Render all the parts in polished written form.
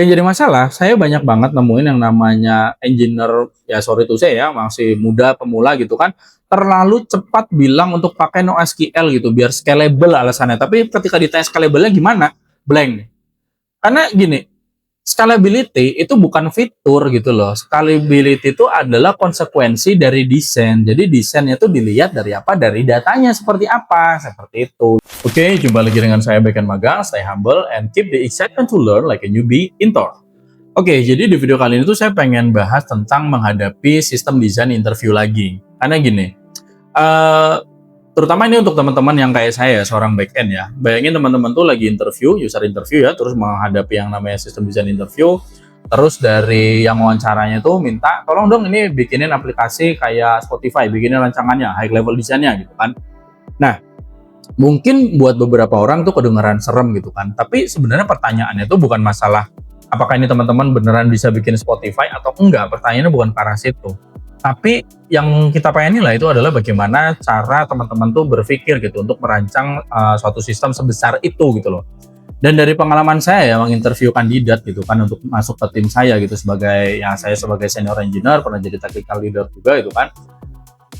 Yang jadi masalah, saya banyak banget nemuin yang namanya engineer, ya sorry to say ya, masih muda, pemula gitu kan, terlalu cepat bilang untuk pakai NoSQL gitu, biar scalable alasannya. Tapi ketika ditanya scalable-nya gimana? Blank. Karena gini, scalability itu bukan fitur gitu loh. Scalability itu adalah konsekuensi dari desain. Jadi desainnya itu dilihat dari apa? Dari datanya seperti apa, seperti itu. Oke, jumpa lagi dengan saya Beken Magang, stay humble and keep the excitement to learn like a newbie in Tor. Oke, jadi di video kali ini tuh saya pengen bahas tentang menghadapi sistem desain interview lagi. Karena gini, eh terutama ini untuk teman-teman yang kayak saya, seorang back-end ya. Bayangin teman-teman tuh lagi interview, user interview ya, terus menghadapi yang namanya sistem desain interview. Terus dari yang wawancaranya tuh minta, tolong dong ini bikinin aplikasi kayak Spotify, bikinin rancangannya, high level desainnya gitu kan. Nah, mungkin buat beberapa orang tuh kedengeran serem gitu kan. Tapi sebenarnya pertanyaannya tuh bukan masalah apakah ini teman-teman beneran bisa bikin Spotify atau enggak. Pertanyaannya bukan ke arah situ. Tapi yang kita pengen nilai itu adalah bagaimana cara teman-teman tuh berpikir gitu untuk merancang suatu sistem sebesar itu gitu loh. Dan dari pengalaman saya ya menginterview kandidat gitu kan untuk masuk ke tim saya gitu sebagai yang saya sebagai senior engineer pernah jadi technical leader juga gitu kan.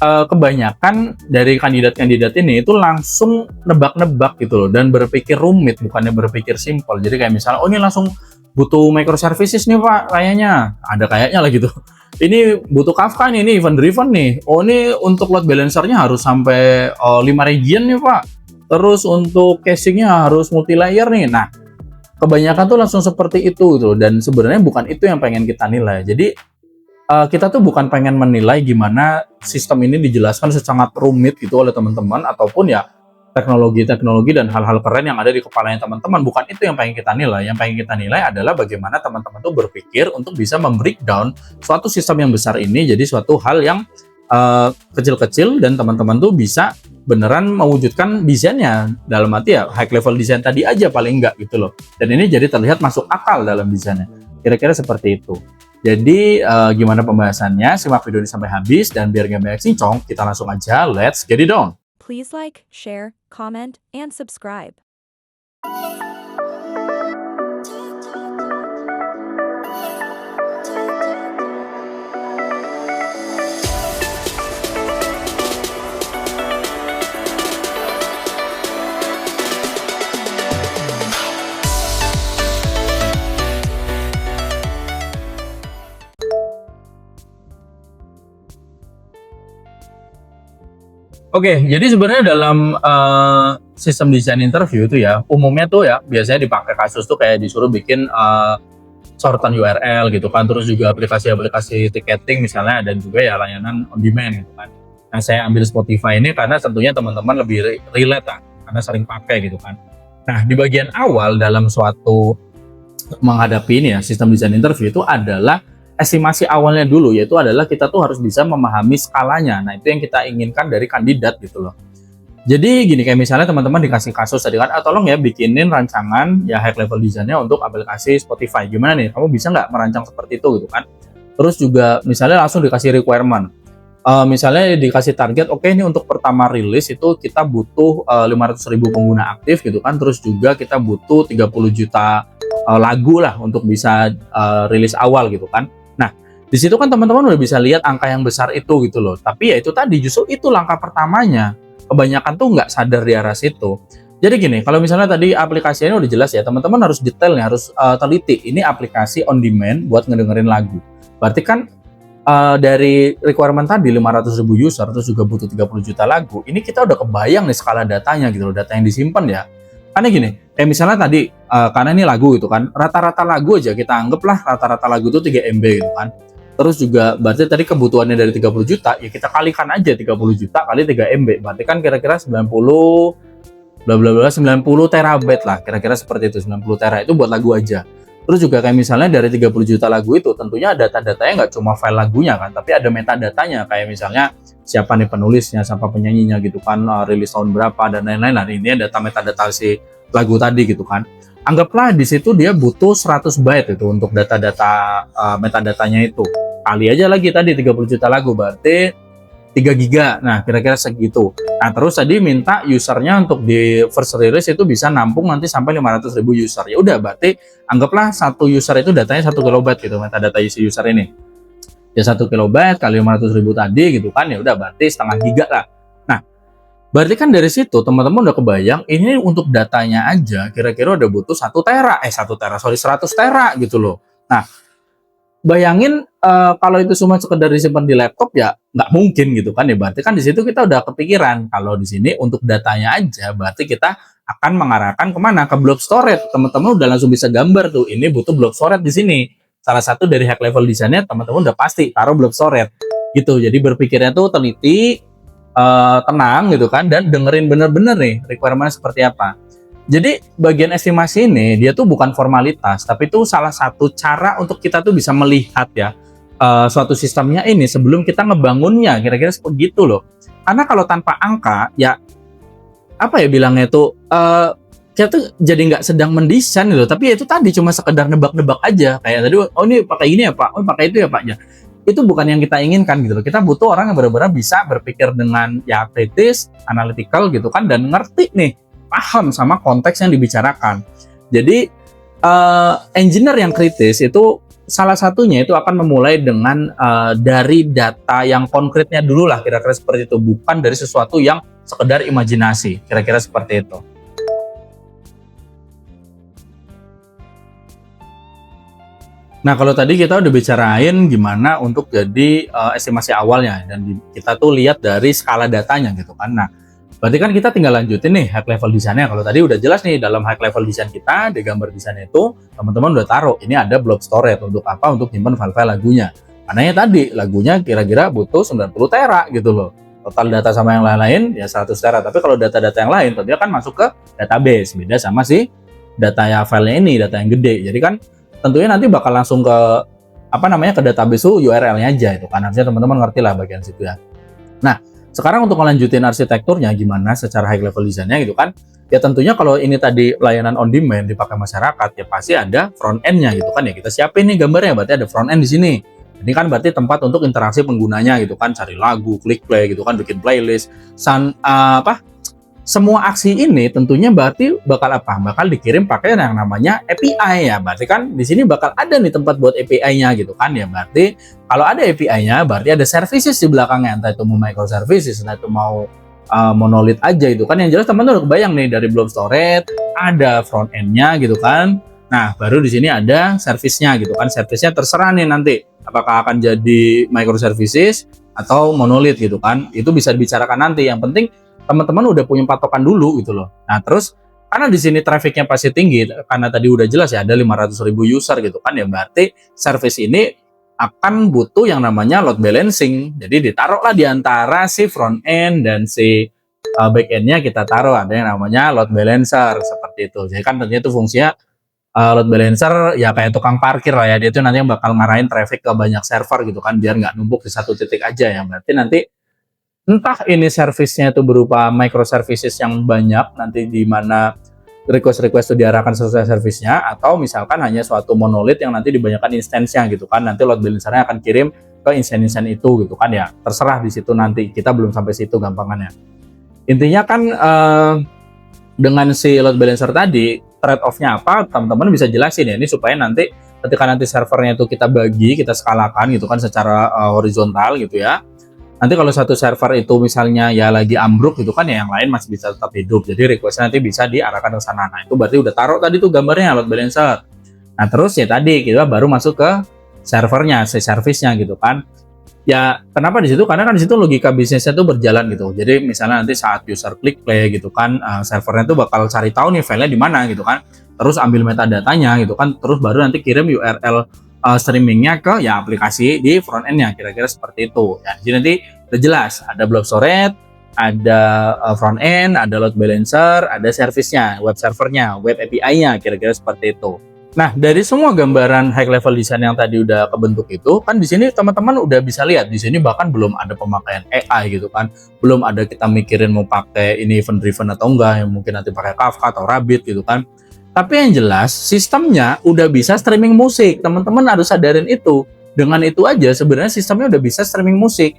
Kebanyakan dari kandidat-kandidat ini itu langsung nebak-nebak gitu loh dan berpikir rumit bukannya berpikir simpel. Jadi kayak misalnya oh ini langsung butuh microservices nih Pak kayaknya. Ada kayaknya lah gitu. Ini butuh Kafka nih, ini event driven nih. Oh ini untuk load balancernya harus sampai 5 region nih Pak. Terus untuk cachingnya harus multi layer nih. Nah, kebanyakan tuh langsung seperti itu gitu. Dan sebenarnya bukan itu yang pengen kita nilai. Jadi kita tuh bukan pengen menilai gimana sistem ini dijelaskan sangat rumit gitu oleh teman-teman ataupun ya teknologi-teknologi dan hal-hal keren yang ada di kepalanya teman-teman. Bukan itu yang pengen kita nilai. Yang pengen kita nilai adalah bagaimana teman-teman tuh berpikir untuk bisa membreakdown suatu sistem yang besar ini jadi suatu hal yang kecil-kecil dan teman-teman tuh bisa beneran mewujudkan desainnya. Dalam arti ya high level design tadi aja paling enggak gitu loh. Dan ini jadi terlihat masuk akal dalam desainnya. Kira-kira seperti itu. Jadi gimana pembahasannya? Simak video ini sampai habis dan biar gak banyak cincong, kita langsung aja let's get it on. Please like, share, comment, and subscribe. Oke, jadi sebenarnya dalam sistem desain interview itu ya, umumnya tuh ya biasanya dipakai kasus tuh kayak disuruh bikin sortan URL gitu kan, terus juga aplikasi-aplikasi ticketing misalnya dan juga ya layanan on demand gitu kan. Nah, saya ambil Spotify ini karena tentunya teman-teman lebih relate lah, karena sering pakai gitu kan. Nah, di bagian awal dalam suatu menghadapi ini ya sistem desain interview itu adalah estimasi awalnya dulu, yaitu adalah kita tuh harus bisa memahami skalanya. Nah, itu yang kita inginkan dari kandidat gitu loh. Jadi gini, kayak misalnya teman-teman dikasih kasus tadi kan, tolong ya bikinin rancangan ya high level desainnya untuk aplikasi Spotify. Gimana nih, kamu bisa nggak merancang seperti itu gitu kan? Terus juga misalnya langsung dikasih requirement. Misalnya dikasih target, oke ini untuk pertama rilis itu kita butuh 500.000 pengguna aktif gitu kan. Terus juga kita butuh 30 juta lagu lah untuk bisa rilis awal gitu kan. Di situ kan teman-teman udah bisa lihat angka yang besar itu gitu loh. Tapi ya itu tadi, justru itu langkah pertamanya. Kebanyakan tuh nggak sadar di arah situ. Jadi gini, kalau misalnya tadi aplikasinya udah jelas ya, teman-teman harus detail nih, harus teliti. Ini aplikasi on demand buat ngedengerin lagu. Berarti kan dari requirement tadi 500.000 user, terus juga butuh 30 juta lagu. Ini kita udah kebayang nih skala datanya gitu loh, data yang disimpan ya. Karena gini, kayak misalnya tadi, karena ini lagu gitu kan, rata-rata lagu aja kita anggaplah rata-rata lagu itu 3 MB gitu kan. Terus juga berarti tadi kebutuhannya dari 30 juta, ya kita kalikan aja 30 juta kali 3 MB. Berarti kan kira-kira 90 bla bla bla 90 terabyte lah, kira-kira seperti itu. 90 tera itu buat lagu aja. Terus juga kayak misalnya dari 30 juta lagu itu tentunya data-datanya nggak cuma file lagunya kan, tapi ada metadatanya kayak misalnya siapa nih penulisnya, siapa penyanyinya gitu kan, rilis tahun berapa dan lain-lain. Nah, ini data metadata si lagu tadi gitu kan. Anggaplah di situ dia butuh 100 byte itu untuk data-data metadatanya itu. Kali aja lagi tadi 30 juta lagu, berarti 3 3 giga. Nah, kira-kira segitu. Nah, terus tadi minta usernya untuk di first release itu bisa nampung nanti sampai 500.000 user. Ya udah, berarti anggaplah satu user itu datanya 1 kilobyte gitu, metadata isi user ini. Ya 1 kilobyte kali 500.000 tadi gitu kan, ya udah berarti setengah giga lah. Nah, berarti kan dari situ teman-teman udah kebayang ini untuk datanya aja kira-kira udah butuh 1 tera, 100 tera gitu loh. Nah, bayangin kalau itu cuma sekedar disimpan di laptop ya nggak mungkin gitu kan ya, berarti kan di situ kita udah kepikiran kalau di sini untuk datanya aja berarti kita akan mengarahkan kemana, ke block storage. Teman-teman udah langsung bisa gambar tuh ini butuh block storage di sini. Salah satu dari high level desainnya teman-teman udah pasti taruh block storage gitu. Jadi berpikirnya tuh teliti, tenang gitu kan, dan dengerin bener-bener nih requirement seperti apa. Jadi bagian estimasi ini dia tuh bukan formalitas, tapi itu salah satu cara untuk kita tuh bisa melihat ya suatu sistemnya ini sebelum kita ngebangunnya, kira-kira seperti itu loh. Karena kalau tanpa angka ya apa ya bilangnya tuh kita tuh jadi nggak sedang mendesain gitu, tapi itu tadi cuma sekedar nebak-nebak aja kayak tadi, oh ini pakai ini ya Pak, oh pakai itu ya Pak ya. Itu bukan yang kita inginkan gitu loh. Kita butuh orang yang benar-benar bisa berpikir dengan ya kritis, analytical gitu kan, dan ngerti nih, paham sama konteks yang dibicarakan. Jadi engineer yang kritis itu salah satunya itu akan memulai dengan dari data yang konkretnya dulu lah, kira-kira seperti itu, bukan dari sesuatu yang sekedar imajinasi, kira-kira seperti itu. Nah, kalau tadi kita udah bicarain gimana untuk jadi estimasi awalnya, dan kita tuh lihat dari skala datanya gitu kan. Nah, berarti kan kita tinggal lanjutin nih high level desainnya. Kalau tadi udah jelas nih dalam high level desain kita, di gambar desain itu teman-teman udah taruh ini ada block storage untuk apa? Untuk nyimpan file-file lagunya. Karena ya tadi lagunya kira-kira butuh 90 tera gitu loh. Total data sama yang lain-lain ya 100 tera. Tapi kalau data-data yang lain tentunya kan masuk ke database. Beda sama si data ya filenya ini, data yang gede. Jadi kan tentunya nanti bakal langsung ke apa namanya, ke database URL-nya aja itu kan. Harusnya teman-teman ngerti lah bagian situ ya. Nah, sekarang untuk melanjutin arsitekturnya gimana secara high level desainnya gitu kan. Ya tentunya kalau ini tadi layanan on demand dipakai masyarakat ya pasti ada front end-nya gitu kan ya. Kita siapin nih gambarnya, berarti ada front end di sini. Ini kan berarti tempat untuk interaksi penggunanya gitu kan, cari lagu, klik play gitu kan, bikin playlist. Semua aksi ini tentunya berarti bakal apa? Bakal dikirim pakai yang namanya API ya. Berarti kan di sini bakal ada nih tempat buat API-nya gitu kan ya. Berarti kalau ada API-nya berarti ada services di belakangnya, entah itu mau microservices, entah itu mau monolith aja itu kan. Yang jelas teman-teman udah kebayang nih dari blob storage, ada front end-nya gitu kan. Nah, baru di sini ada service-nya gitu kan. Service-nya terserah nih nanti apakah akan jadi microservices atau monolith gitu kan. Itu bisa dibicarakan nanti. Yang penting teman-teman udah punya patokan dulu gitu loh. Nah, terus karena di sini trafficnya pasti tinggi, karena tadi udah jelas ya ada 500.000 user gitu kan ya, berarti service ini akan butuh yang namanya load balancing. Jadi ditaruhlah di antara si front end dan si back end-nya, kita taruh ada yang namanya load balancer seperti itu. Jadi kan tentunya itu fungsinya load balancer ya kayak tukang parkir lah ya, dia itu nanti yang bakal ngarahin traffic ke banyak server gitu kan, biar nggak numpuk di satu titik aja ya. Berarti nanti entah ini service-nya itu berupa microservices yang banyak, nanti di mana request-request itu diarahkan sesuai service-nya, atau misalkan hanya suatu monolith yang nanti dibanyakan instance-nya gitu kan, nanti load balancer-nya akan kirim ke instance-instance itu gitu kan ya, terserah di situ nanti, kita belum sampai situ gampangannya. Intinya kan dengan si load balancer tadi, trade-off-nya apa, teman-teman bisa jelasin ya, ini supaya nanti ketika nanti servernya itu kita bagi, kita skalakan gitu kan secara horizontal gitu ya. Nanti kalau satu server itu misalnya ya lagi ambruk gitu kan ya, yang lain masih bisa tetap hidup. Jadi request nanti bisa diarahkan ke sana. Nah, itu berarti udah taruh tadi tuh gambarnya load balancer. Nah, terus ya tadi kita baru masuk ke servernya, si service-nya gitu kan. Ya, kenapa di situ? Karena kan di situ logika bisnisnya tuh berjalan gitu. Jadi misalnya nanti saat user klik play gitu kan, servernya tuh bakal cari tahu nih filenya di mana gitu kan. Terus ambil metadatanya gitu kan, terus baru nanti kirim URL streamingnya ke ya aplikasi di front end-nya, kira-kira seperti itu ya. Jadi nanti udah jelas ada blob storage, ada front end, ada load balancer, ada service-nya, web servernya, web API-nya, kira-kira seperti itu. Nah, dari semua gambaran high level design yang tadi udah kebentuk itu kan, di sini teman-teman udah bisa lihat di sini bahkan belum ada pemakaian AI gitu kan, belum ada kita mikirin mau pakai ini event driven atau enggak, yang mungkin nanti pakai Kafka atau Rabbit gitu kan. Tapi yang jelas sistemnya udah bisa streaming musik. Teman-teman harus sadarin itu. Dengan itu aja sebenarnya sistemnya udah bisa streaming musik.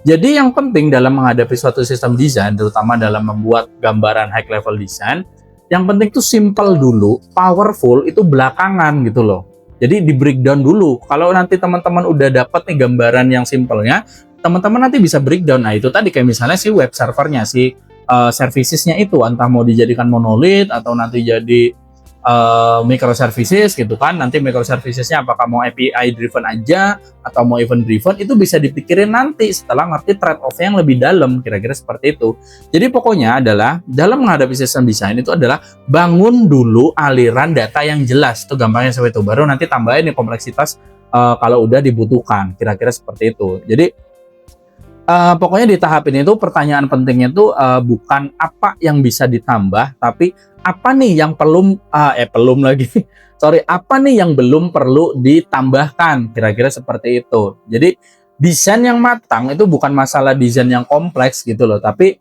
Jadi yang penting dalam menghadapi suatu sistem desain, terutama dalam membuat gambaran high level design, yang penting itu simple dulu, powerful itu belakangan gitu loh. Jadi di breakdown dulu. Kalau nanti teman-teman udah dapat nih gambaran yang simpelnya, teman-teman nanti bisa breakdown. Nah itu tadi kayak misalnya si web servernya, si servicesnya itu, entah mau dijadikan monolith atau nanti jadi microservices gitu kan. Nanti microservicesnya apakah mau API driven aja atau mau event driven, itu bisa dipikirin nanti setelah ngerti trade off yang lebih dalam, kira-kira seperti itu. Jadi pokoknya adalah dalam menghadapi sistem desain itu adalah bangun dulu aliran data yang jelas, itu gampangnya seperti itu, baru nanti tambahin nih kompleksitas kalau udah dibutuhkan, kira-kira seperti itu. Jadi pokoknya di tahap ini tuh pertanyaan pentingnya tuh bukan apa yang bisa ditambah, tapi apa nih yang belum lagi sorry, apa nih yang belum perlu ditambahkan, kira-kira seperti itu. Jadi desain yang matang itu bukan masalah desain yang kompleks gitu loh, tapi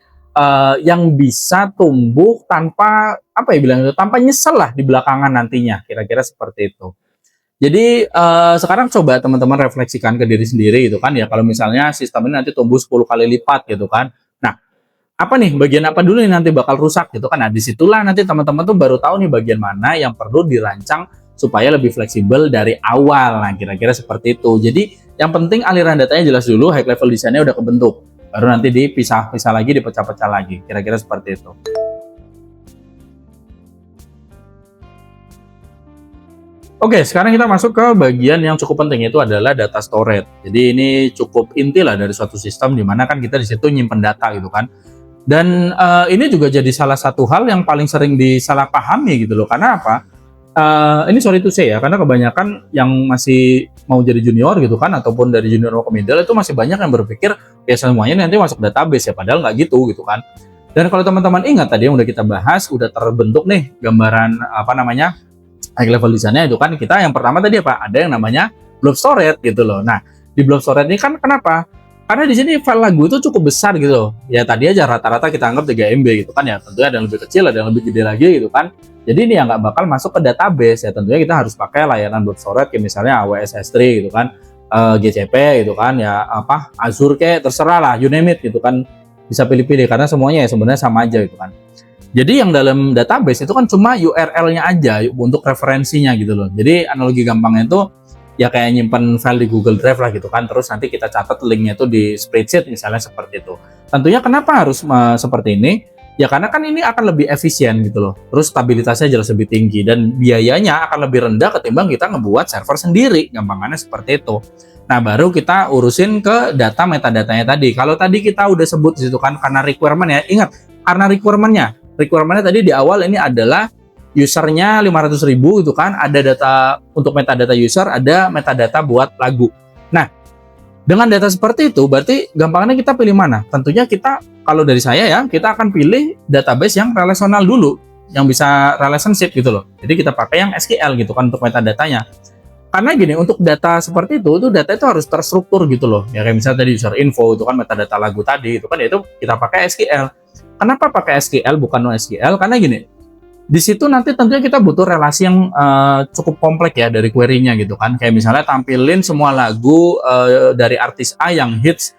yang bisa tumbuh tanpa apa ya bilang itu, tanpa nyesel lah di belakangan nantinya, kira-kira seperti itu. Jadi sekarang coba teman-teman refleksikan ke diri sendiri gitu kan ya, kalau misalnya sistem ini nanti tumbuh 10 kali lipat gitu kan. Nah, apa nih bagian apa dulu yang nanti bakal rusak gitu kan. Nah, disitulah nanti teman-teman tuh baru tahu nih bagian mana yang perlu dirancang supaya lebih fleksibel dari awal. Nah, kira-kira seperti itu. Jadi yang penting aliran datanya jelas dulu, high level desainnya udah kebentuk. Baru nanti dipisah-pisah lagi, dipecah-pecah lagi. Kira-kira seperti itu. Oke, sekarang kita masuk ke bagian yang cukup penting, itu adalah data storage. Jadi ini cukup inti lah dari suatu sistem, di mana kan kita di situ nyimpen data gitu kan. Dan ini juga jadi salah satu hal yang paling sering disalahpahami gitu loh. Karena apa? Ini sorry to say ya, karena kebanyakan yang masih mau jadi junior gitu kan, ataupun dari junior mau ke middle itu masih banyak yang berpikir ya semuanya nanti masuk database ya, padahal nggak gitu kan. Dan kalau teman-teman ingat tadi yang udah kita bahas, udah terbentuk nih gambaran apa namanya high level desainnya itu kan, kita yang pertama tadi apa? Ada yang namanya blob storage gitu loh. Nah, di blob storage ini kan kenapa? Karena di sini file lagu itu cukup besar gitu loh. Ya tadi aja rata-rata kita anggap 3 MB gitu kan ya. Tentunya ada yang lebih kecil, ada yang lebih gede lagi gitu kan. Jadi ini yang nggak bakal masuk ke database ya. Tentunya kita harus pakai layanan blob storage kayak misalnya AWS S3 gitu kan, GCP gitu kan ya, apa Azure kayak terserah lah, you name it gitu kan. Bisa pilih-pilih karena semuanya ya sebenarnya sama aja gitu kan. Jadi yang dalam database itu kan cuma URL-nya aja untuk referensinya gitu loh. Jadi analogi gampangnya itu ya kayak nyimpen file di Google Drive lah gitu kan. Terus nanti kita catat linknya itu di spreadsheet misalnya seperti itu. Tentunya kenapa harus seperti ini? Ya karena kan ini akan lebih efisien gitu loh. Terus stabilitasnya jelas lebih tinggi dan biayanya akan lebih rendah ketimbang kita ngebuat server sendiri. Gampangannya seperti itu. Nah, baru kita urusin ke data metadatanya tadi. Kalau tadi kita udah sebut di situ kan karena requirement ya. Ingat, karena requirementnya tadi di awal ini adalah usernya 500.000 gitu kan, ada data untuk metadata user, ada metadata buat lagu. Nah, dengan data seperti itu berarti gampangnya kita pilih mana? Tentunya kita, kalau dari saya ya, kita akan pilih database yang relasional dulu, yang bisa relationship gitu loh. Jadi kita pakai yang SQL gitu kan untuk metadatanya. Karena gini, untuk data seperti itu data itu harus terstruktur gitu loh. Ya kayak misalnya tadi user info itu kan metadata lagu tadi, itu kan ya itu kita pakai SQL. Kenapa pakai SQL bukan NoSQL? Karena gini, di situ nanti tentunya kita butuh relasi yang cukup kompleks ya dari query-nya gitu kan. Kayak misalnya tampilin semua lagu dari artis A yang hits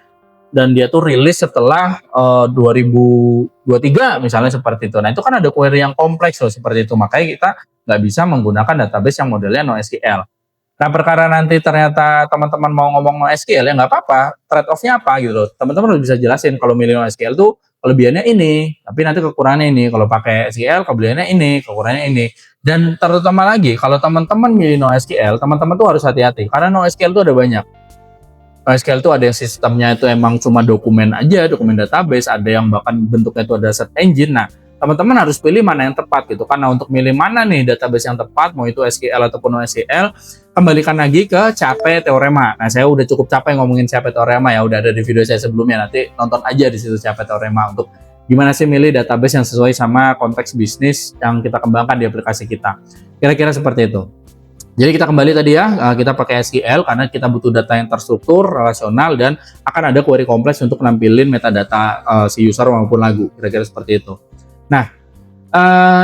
dan dia tuh rilis setelah 2023 misalnya seperti itu. Nah itu kan ada query yang kompleks loh seperti itu. Makanya kita nggak bisa menggunakan database yang modelnya NoSQL. Nah perkara nanti ternyata teman-teman mau ngomong NoSQL ya nggak apa-apa. Trade off-nya apa gitu loh. Teman-teman harus bisa jelasin kalau milih NoSQL tuh kelebihannya ini, tapi nanti kekurangannya ini. Kalau pakai SQL, kelebihannya ini, kekurangannya ini. Dan terutama lagi, kalau teman-teman milih NoSQL, teman-teman tuh harus hati-hati. Karena NoSQL tuh ada banyak. NoSQL tuh ada yang sistemnya itu emang cuma dokumen aja, dokumen database. Ada yang bahkan bentuknya itu ada search engine. Nah, teman-teman harus pilih mana yang tepat gitu. Karena untuk milih mana nih database yang tepat, mau itu SQL ataupun NoSQL, kembalikan lagi ke CAPE Theorema. Nah, saya udah cukup capek ngomongin CAPE Theorema ya, udah ada di video saya sebelumnya, nanti nonton aja di situ CAPE Theorema untuk gimana sih milih database yang sesuai sama konteks bisnis yang kita kembangkan di aplikasi kita. Kira-kira seperti itu. Jadi kita kembali tadi ya, kita pakai SQL karena kita butuh data yang terstruktur, relasional, dan akan ada query kompleks untuk nampilin metadata si user maupun lagu. Kira-kira seperti itu. Nah,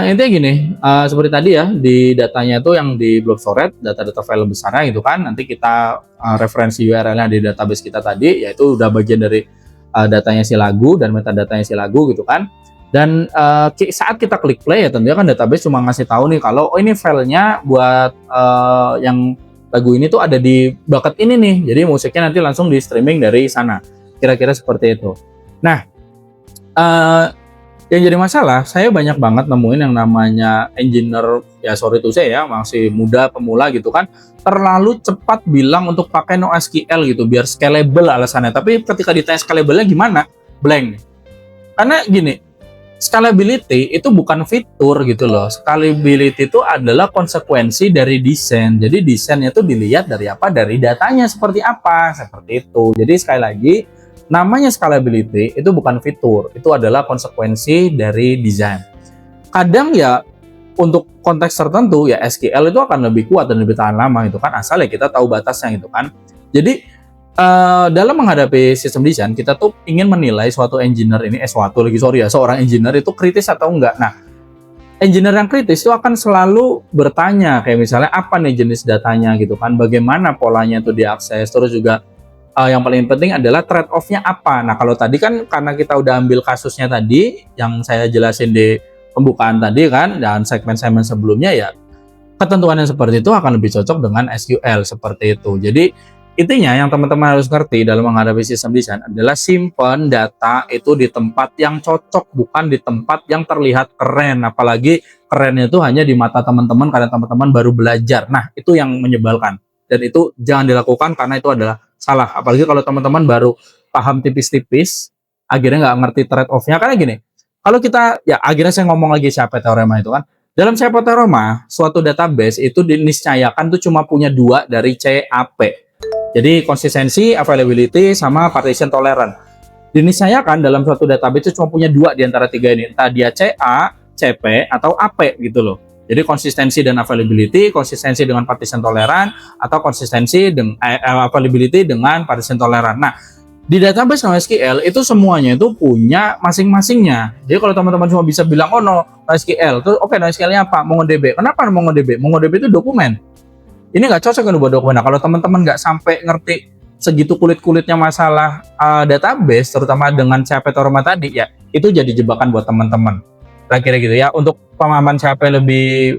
intinya gini, seperti tadi ya, di datanya itu yang di blob storage, data-data file besarnya gitu kan, nanti kita referensi URL-nya di database kita tadi, yaitu udah bagian dari datanya si lagu dan metadatanya si lagu gitu kan. Dan saat kita klik play ya tentunya kan database cuma ngasih tahu nih kalau oh ini filenya buat yang lagu ini tuh ada di bucket ini nih. Jadi musiknya nanti langsung di streaming dari sana. Kira-kira seperti itu. Nah, yang jadi masalah, saya banyak banget nemuin yang namanya engineer, ya sorry to say ya, masih muda, pemula gitu kan, terlalu cepat bilang untuk pakai NoSQL gitu, biar scalable alasannya. Tapi ketika ditanya scalable-nya gimana? Blank. Karena gini, scalability itu bukan fitur gitu loh. Scalability itu adalah konsekuensi dari desain. Jadi desainnya itu dilihat dari apa? Dari datanya seperti apa, seperti itu. Jadi sekali lagi, namanya scalability itu bukan fitur, itu adalah konsekuensi dari desain. Kadang ya untuk konteks tertentu ya SQL itu akan lebih kuat dan lebih tahan lama gitu kan, asal ya kita tahu batasnya gitu kan. Jadi dalam menghadapi sistem desain kita tuh ingin menilai suatu engineer ini seorang engineer itu kritis atau enggak. Nah, engineer yang kritis itu akan selalu bertanya kayak misalnya apa nih jenis datanya gitu kan, bagaimana polanya itu diakses, terus juga yang paling penting adalah trade-off-nya apa. Nah, kalau tadi kan karena kita udah ambil kasusnya tadi, yang saya jelasin di pembukaan tadi kan, dan segmen-segmen sebelumnya ya, ketentuan yang seperti itu akan lebih cocok dengan SQL seperti itu. Jadi, intinya yang teman-teman harus ngerti dalam menghadapi sistem desain adalah simpan data itu di tempat yang cocok, bukan di tempat yang terlihat keren. Apalagi kerennya itu hanya di mata teman-teman karena teman-teman baru belajar. Nah, itu yang menyebalkan. Dan itu jangan dilakukan karena itu adalah salah. Apalagi kalau teman-teman baru paham tipis-tipis, akhirnya nggak ngerti trade-off-nya. Karena gini, kalau kita, ya akhirnya saya ngomong lagi Shaped teorema itu kan. Dalam Shaped teorema, suatu database itu diniscayakan tuh cuma punya 2 dari CAP. Jadi konsistensi, availability, sama partition tolerant. Diniscayakan dalam suatu database itu cuma punya 2 di antara 3 ini. Entah dia CA, CP, atau AP gitu loh. Jadi konsistensi dan availability, konsistensi dengan partition tolerant, atau konsistensi dengan availability dengan partition tolerant. Nah, di database NoSQL itu semuanya itu punya masing-masingnya. Jadi kalau teman-teman cuma bisa bilang oh NoSQL, terus oke NoSQL-nya apa? MongoDB. Kenapa MongoDB? MongoDB itu dokumen. Ini nggak cocok kan buat dokumen. Nah, kalau teman-teman nggak sampai ngerti segitu kulit-kulitnya masalah database, terutama dengan CAP teorema tadi, ya itu jadi jebakan buat teman-teman. Kira-kira gitu ya. Untuk pemahaman CAP lebih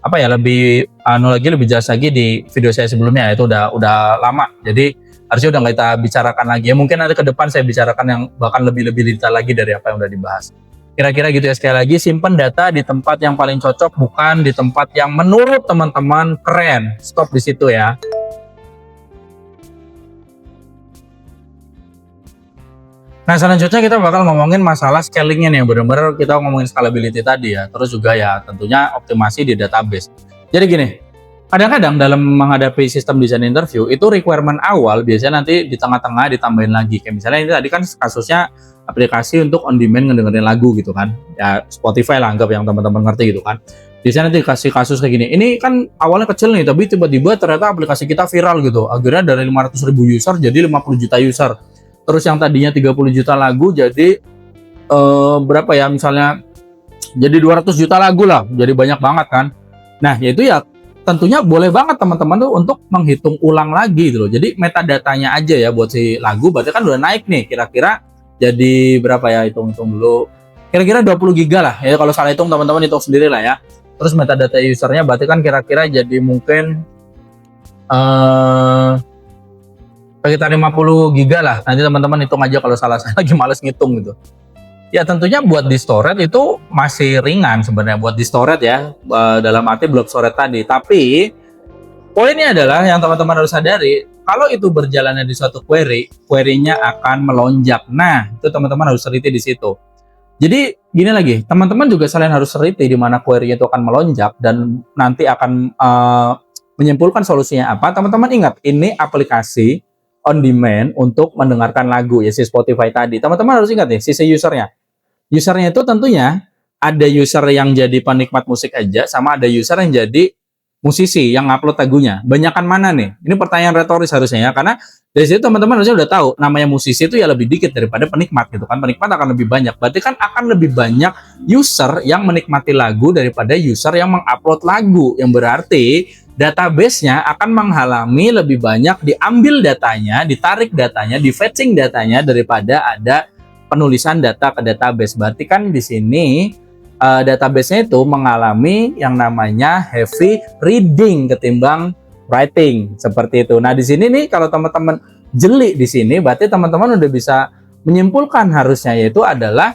lebih lebih jelas lagi di video saya sebelumnya, itu udah lama. Jadi harusnya udah nggak kita bicarakan lagi. Ya mungkin nanti ke depan saya bicarakan yang bahkan lebih detail lagi dari apa yang udah dibahas. Kira-kira gitu ya. Sekali lagi, simpan data di tempat yang paling cocok, bukan di tempat yang menurut teman-teman keren. Stop di situ ya. Nah, selanjutnya kita bakal ngomongin masalah scalingnya nih, yang benar-benar kita ngomongin scalability tadi ya. Terus juga ya tentunya optimasi di database. Jadi gini, kadang-kadang dalam menghadapi sistem desain interview, itu requirement awal biasanya nanti di tengah-tengah ditambahin lagi. Kayak misalnya ini tadi kan kasusnya aplikasi untuk on demand ngedengerin lagu gitu kan. Ya Spotify lah, anggap yang teman-teman ngerti gitu kan. Biasanya nanti dikasih kasus kayak gini. Ini kan awalnya kecil nih, tapi tiba-tiba ternyata aplikasi kita viral gitu. Akhirnya dari 500.000 user jadi 50 juta user. Terus yang tadinya 30 juta lagu jadi berapa ya, misalnya jadi 200 juta lagu lah, jadi banyak banget kan. Nah, yaitu ya tentunya boleh banget teman-teman tuh untuk menghitung ulang lagi gitu loh. Jadi metadatanya aja ya buat si lagu berarti kan udah naik nih, kira-kira jadi berapa ya, hitung-hitung dulu. Kira-kira 20 giga lah ya, kalau salah hitung teman-teman hitung sendiri lah ya. Terus metadata usernya berarti kan kira-kira jadi mungkin sekitar 50 giga lah. Nanti teman-teman hitung aja kalau salah, saya lagi males ngitung gitu. Ya tentunya buat di storage itu masih ringan sebenarnya buat di storage ya, dalam arti block storage tadi. Tapi poinnya adalah yang teman-teman harus sadari, kalau itu berjalannya di suatu query-nya akan melonjak. Nah, itu teman-teman harus teliti di situ. Jadi gini lagi, teman-teman juga selain harus teliti di mana query itu akan melonjak dan nanti akan menyimpulkan solusinya apa. Teman-teman ingat, ini aplikasi on demand untuk mendengarkan lagu ya, si Spotify tadi. Teman-teman harus ingat nih, sisi usernya. Usernya itu tentunya ada user yang jadi penikmat musik aja, sama ada user yang jadi musisi yang upload lagunya? Banyakan mana nih? Ini pertanyaan retoris harusnya ya, karena dari situ teman-teman harusnya udah tahu namanya musisi itu ya lebih dikit daripada penikmat gitu kan. Penikmat akan lebih banyak. Berarti kan akan lebih banyak user yang menikmati lagu daripada user yang mengupload lagu. Yang berarti database-nya akan menghalangi lebih banyak diambil datanya, ditarik datanya, di-fetching datanya daripada ada penulisan data ke database. Berarti kan di sini database-nya itu mengalami yang namanya heavy reading ketimbang writing seperti itu. Nah, di sini nih kalau teman-teman jeli di sini berarti teman-teman udah bisa menyimpulkan harusnya, yaitu adalah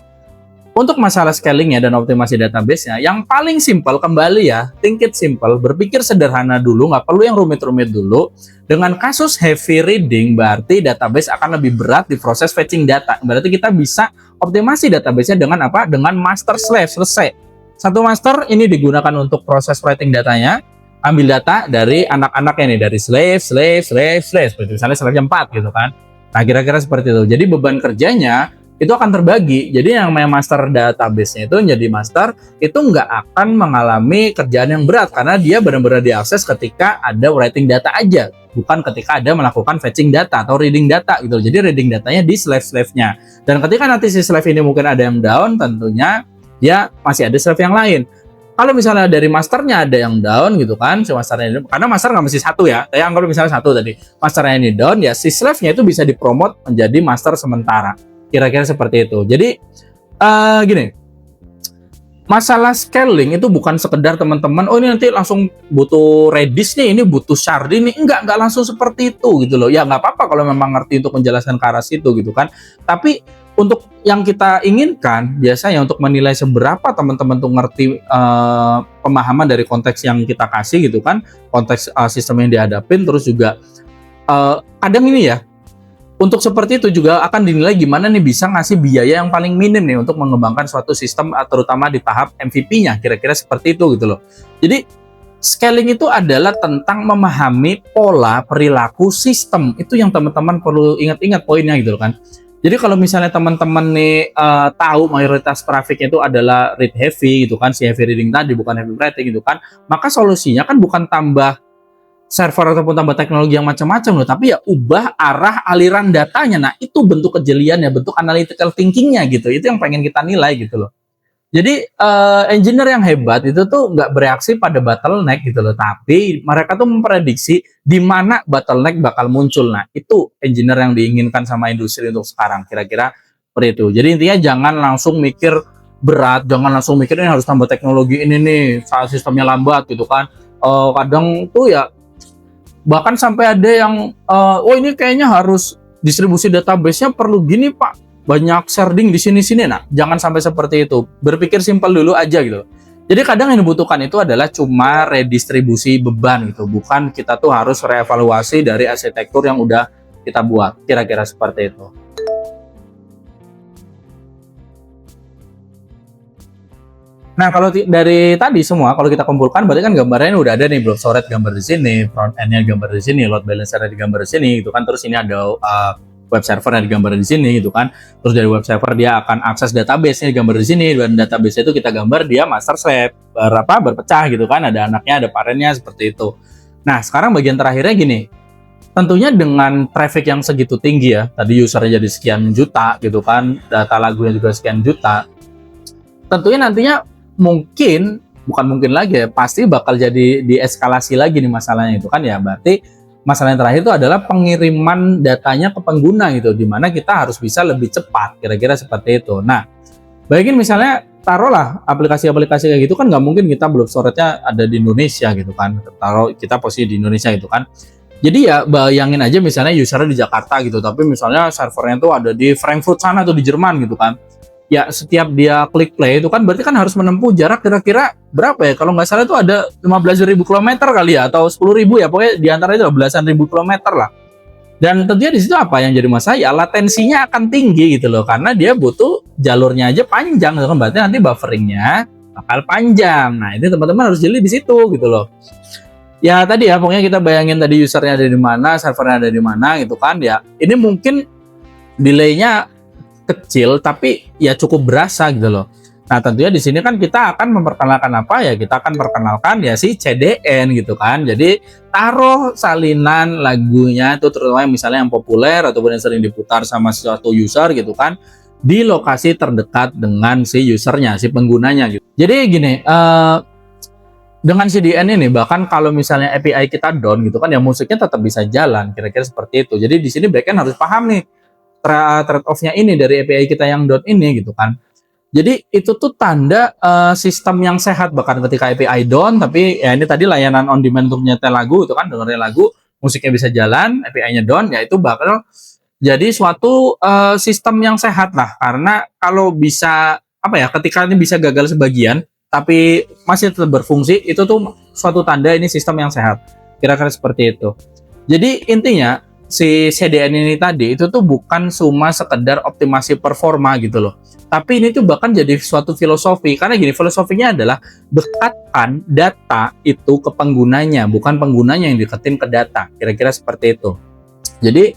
untuk masalah scalingnya dan optimasi database-nya yang paling simpel, kembali ya, think it simple, berpikir sederhana dulu, nggak perlu yang rumit-rumit dulu. Dengan kasus heavy reading berarti database akan lebih berat di proses fetching data. Berarti kita bisa optimasi database-nya dengan apa? Dengan master slave, selesai. Satu master ini digunakan untuk proses writing datanya, ambil data dari anak-anaknya nih, dari slave, seperti misalnya slave 4 gitu kan. Nah, kira-kira seperti itu. Jadi beban kerjanya itu akan terbagi. Jadi yang namanya master database-nya itu menjadi master itu nggak akan mengalami kerjaan yang berat karena dia benar-benar diakses ketika ada writing data aja, bukan ketika ada melakukan fetching data atau reading data gitu. Jadi reading datanya di slave-slave-nya. Dan ketika nanti si slave ini mungkin ada yang down, tentunya ya masih ada slave yang lain. Kalau misalnya dari masternya ada yang down gitu kan, si masternya ini, karena master nggak mesti satu ya, saya anggap misalnya satu tadi, masternya ini down, ya si slave-nya itu bisa dipromot menjadi master sementara. Kira-kira seperti itu. Jadi gini, masalah scaling itu bukan sekedar teman-teman, oh ini nanti langsung butuh Redis nih, ini butuh Sharding nih, enggak langsung seperti itu gitu loh. Ya nggak apa-apa kalau memang ngerti untuk menjelaskan ke arah situ gitu kan. Tapi untuk yang kita inginkan biasanya untuk menilai seberapa teman-teman tuh ngerti pemahaman dari konteks yang kita kasih gitu kan, konteks sistem yang dihadapin, terus juga kadang ini ya, untuk seperti itu juga akan dinilai gimana nih bisa ngasih biaya yang paling minim nih untuk mengembangkan suatu sistem terutama di tahap MVP-nya, kira-kira seperti itu gitu loh. Jadi scaling itu adalah tentang memahami pola perilaku sistem, itu yang teman-teman perlu ingat-ingat poinnya gitu loh kan. Jadi kalau misalnya teman-teman nih tahu mayoritas traffic itu adalah read heavy gitu kan, si heavy reading tadi bukan heavy writing gitu kan, maka solusinya kan bukan tambah server ataupun tambah teknologi yang macam-macam loh, tapi ya ubah arah aliran datanya. Nah, itu bentuk kejeliannya, bentuk analytical thinking-nya gitu. Itu yang pengen kita nilai gitu loh. Jadi engineer yang hebat itu tuh nggak bereaksi pada bottleneck gitu loh, tapi mereka tuh memprediksi di mana bottleneck bakal muncul. Nah, itu engineer yang diinginkan sama industri untuk sekarang, kira-kira seperti itu. Jadi intinya jangan langsung mikir berat, jangan langsung mikir ini harus tambah teknologi ini nih, saat sistemnya lambat gitu kan. Kadang tuh ya bahkan sampai ada yang oh ini kayaknya harus distribusi database-nya perlu gini Pak, banyak sharding di sini-sini. Nah, jangan sampai seperti itu. Berpikir simpel dulu aja gitu. Jadi kadang yang dibutuhkan itu adalah cuma redistribusi beban gitu, bukan kita tuh harus reevaluasi dari arsitektur yang udah kita buat. Kira-kira seperti itu. Nah, kalau dari tadi semua, kalau kita kumpulkan, berarti kan gambarnya udah ada nih, block storage gambar di sini, front end-nya gambar di sini, load balancer-nya digambar di sini, gitu kan. Terus ini ada web server-nya digambar di sini, gitu kan. Terus dari web server dia akan akses database-nya digambar di sini, dan database itu kita gambar dia master slave, berpecah gitu kan. Ada anaknya, ada parent-nya, seperti itu. Nah, sekarang bagian terakhirnya gini. Tentunya dengan traffic yang segitu tinggi ya, tadi usernya jadi sekian juta, gitu kan, data lagunya juga sekian juta. Tentunya nantinya bukan mungkin lagi ya, pasti bakal jadi dieskalasi lagi nih masalahnya itu kan ya. Berarti masalah yang terakhir itu adalah pengiriman datanya ke pengguna gitu, dimana kita harus bisa lebih cepat, kira-kira seperti itu. Nah, bayangin misalnya taruhlah aplikasi-aplikasi kayak gitu kan nggak mungkin kita block storage-nya ada di Indonesia gitu kan, taruh kita posisi di Indonesia gitu kan. Jadi ya bayangin aja misalnya usernya di Jakarta gitu, tapi misalnya servernya tuh ada di Frankfurt sana tuh di Jerman gitu kan. Ya setiap dia klik play itu kan berarti kan harus menempuh jarak kira-kira berapa ya? Kalau nggak salah itu ada 15.000 kilometer kali ya, atau 10.000 ya, pokoknya di antara itu belasan ribu kilometer lah. Dan tentunya di situ apa yang jadi masalah ya, latensinya akan tinggi gitu loh, karena dia butuh jalurnya aja panjang gitu kan, berarti nanti bufferingnya bakal panjang. Nah ini teman-teman harus jeli di situ gitu loh. Ya tadi ya, pokoknya kita bayangin tadi usernya ada di mana, servernya ada di mana gitu kan ya. Ini mungkin delaynya kecil tapi ya cukup berasa gitu loh. Nah, tentunya di sini kan kita akan memperkenalkan apa ya? Kita akan perkenalkan ya si CDN gitu kan. Jadi taruh salinan lagunya itu terutama misalnya yang populer ataupun yang sering diputar sama suatu user gitu kan di lokasi terdekat dengan si usernya, si penggunanya gitu. Jadi gini, dengan CDN ini bahkan kalau misalnya API kita down gitu kan ya musiknya tetap bisa jalan, kira-kira seperti itu. Jadi di sini backend harus paham nih trade off-nya ini dari API kita yang down ini gitu kan. Jadi itu tuh tanda sistem yang sehat bahkan ketika API down, tapi ya ini tadi layanan on demand untuk nyetel lagu itu kan dengerin lagu, musiknya bisa jalan, API-nya down, ya itu bakal jadi suatu sistem yang sehat lah. Karena kalau bisa apa ya, ketika ini bisa gagal sebagian, tapi masih tetap berfungsi, itu tuh suatu tanda ini sistem yang sehat. Kira-kira seperti itu. Jadi intinya si CDN ini tadi itu tuh bukan cuma sekedar optimasi performa gitu loh. Tapi ini tuh bahkan jadi suatu filosofi. Karena gini, filosofinya adalah dekatkan data itu ke penggunanya, bukan penggunanya yang deketin ke data. Kira-kira seperti itu. Jadi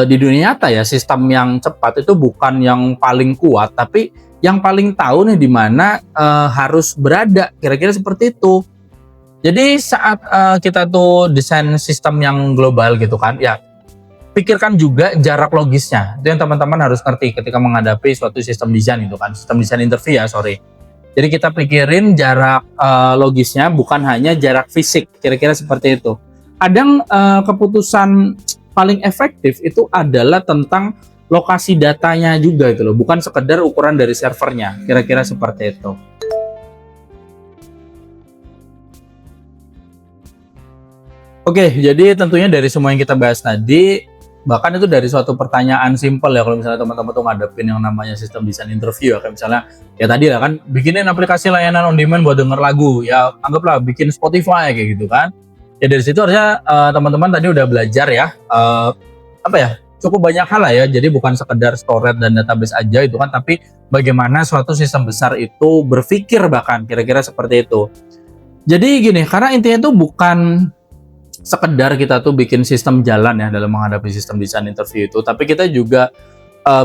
di dunia nyata ya, sistem yang cepat itu bukan yang paling kuat, tapi yang paling tahu nih di mana harus berada. Kira-kira seperti itu. Jadi saat kita tuh desain sistem yang global gitu kan, ya pikirkan juga jarak logisnya. Itu yang teman-teman harus ngerti ketika menghadapi suatu sistem desain itu kan, sistem desain interview ya, sorry. Jadi kita pikirin jarak logisnya, bukan hanya jarak fisik, kira-kira seperti itu. Kadang keputusan paling efektif itu adalah tentang lokasi datanya juga itu loh, bukan sekedar ukuran dari servernya, kira-kira seperti itu. Oke, jadi tentunya dari semua yang kita bahas tadi, bahkan itu dari suatu pertanyaan simpel ya, kalau misalnya teman-teman tuh ngadepin yang namanya sistem desain interview ya, kayak misalnya ya tadi lah kan bikinin aplikasi layanan on demand buat denger lagu, ya anggaplah bikin Spotify kayak gitu kan. Ya dari situ harusnya teman-teman tadi udah belajar ya, apa ya, cukup banyak hal lah ya. Jadi bukan sekedar storage dan database aja itu kan, tapi bagaimana suatu sistem besar itu berpikir, bahkan kira-kira seperti itu. Jadi gini, karena intinya itu bukan sekedar kita tuh bikin sistem jalan ya dalam menghadapi sistem desain interview itu, tapi kita juga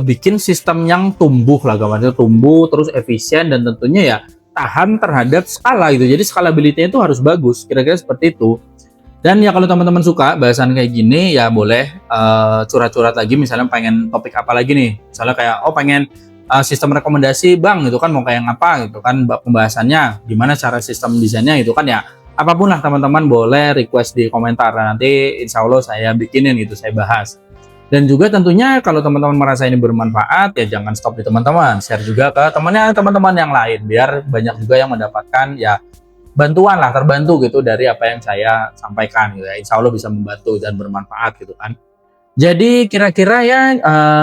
bikin sistem yang tumbuh lah, gambarnya tumbuh terus efisien dan tentunya ya tahan terhadap skala gitu. Jadi scalability-nya itu harus bagus, kira-kira seperti itu. Dan ya kalau teman-teman suka bahasan kayak gini ya boleh curhat-curhat lagi, misalnya pengen topik apa lagi nih, misalnya kayak pengen sistem rekomendasi bang gitu kan, mau kayak apa gitu kan pembahasannya, gimana cara sistem desainnya gitu kan ya. Apapun lah teman-teman boleh request di komentar, nanti insya Allah saya bikinin gitu, saya bahas. Dan juga tentunya kalau teman-teman merasa ini bermanfaat ya jangan stop di teman-teman, share juga ke teman-teman yang lain biar banyak juga yang mendapatkan ya bantuan lah, terbantu gitu dari apa yang saya sampaikan gitu ya. Insya Allah bisa membantu dan bermanfaat gitu kan. Jadi kira-kira ya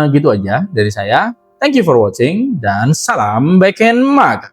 gitu aja dari saya. Thank you for watching dan salam backend mag.